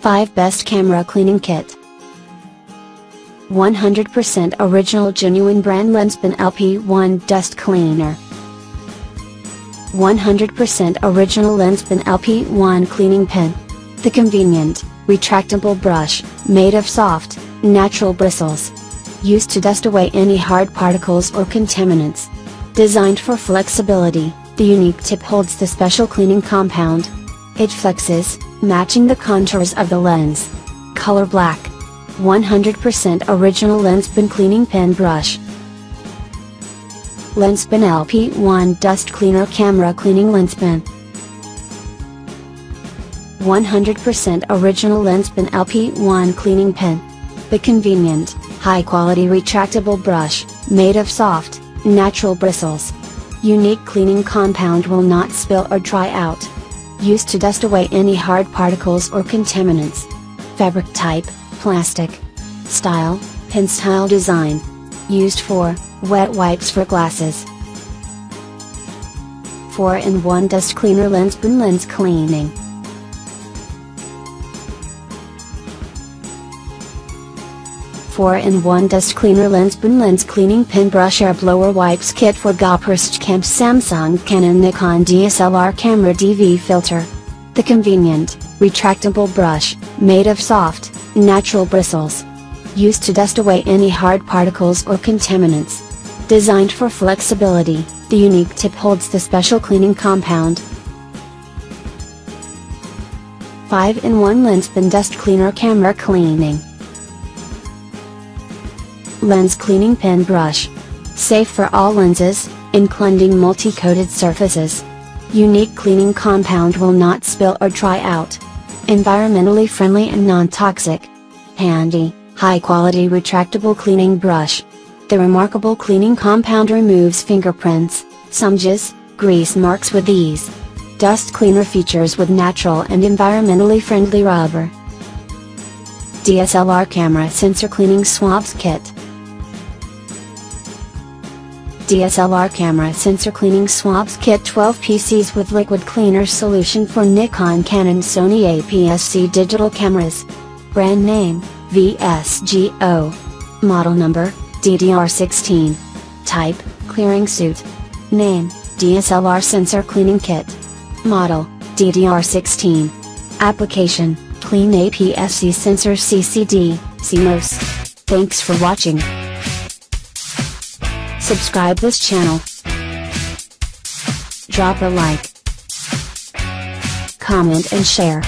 5 Best Camera Cleaning Kit. 100% original genuine brand LENSPEN LP1 Dust Cleaner. 100% original LENSPEN LP1 Cleaning Pen. The convenient, retractable brush, made of soft, natural bristles. Used to dust away any hard particles or contaminants. Designed for flexibility, the unique tip holds the special cleaning compound. It flexes, matching the contours of the lens. Color black. 100% original LENSPEN Cleaning Pen Brush. LENSPEN LP1 Dust Cleaner Camera Cleaning LENSPEN. 100% original LENSPEN LP1 Cleaning Pen. The convenient, high-quality retractable brush, made of soft, natural bristles. Unique cleaning compound will not spill or dry out. Used to dust away any hard particles or contaminants. Fabric type, plastic. Style, pen style design. Used for, wet wipes for glasses. 4-in-1 Dust Cleaner LENSPEN Lens Cleaning. Four-in-one Dust Cleaner LENSPEN Lens Cleaning Pen Brush Air Blower Wipes Kit for GoPro Camp Samsung Canon Nikon DSLR Camera DV Filter. The convenient, retractable brush, made of soft, natural bristles. Used to dust away any hard particles or contaminants. Designed for flexibility, the unique tip holds the special cleaning compound. 5-in-1 LENSPEN Dust Cleaner Camera Cleaning. Lens Cleaning Pen Brush. Safe for all lenses, including multi-coated surfaces. Unique cleaning compound will not spill or dry out. Environmentally friendly and non-toxic. Handy, high-quality retractable cleaning brush. The remarkable cleaning compound removes fingerprints, smudges, grease marks with ease. Dust cleaner features with natural and environmentally friendly rubber. DSLR Camera Sensor Cleaning Swabs Kit. DSLR Camera Sensor Cleaning Swabs Kit 12 PCs with liquid cleaner solution for Nikon, Canon, Sony APS-C digital cameras. Brand name, VSGO. Model number, DDR16. Type, clearing suit. Name, DSLR Sensor Cleaning Kit. Model, DDR16. Application, Clean APS-C Sensor CCD, CMOS. Thanks for watching. Subscribe this channel. Drop a like, comment and share.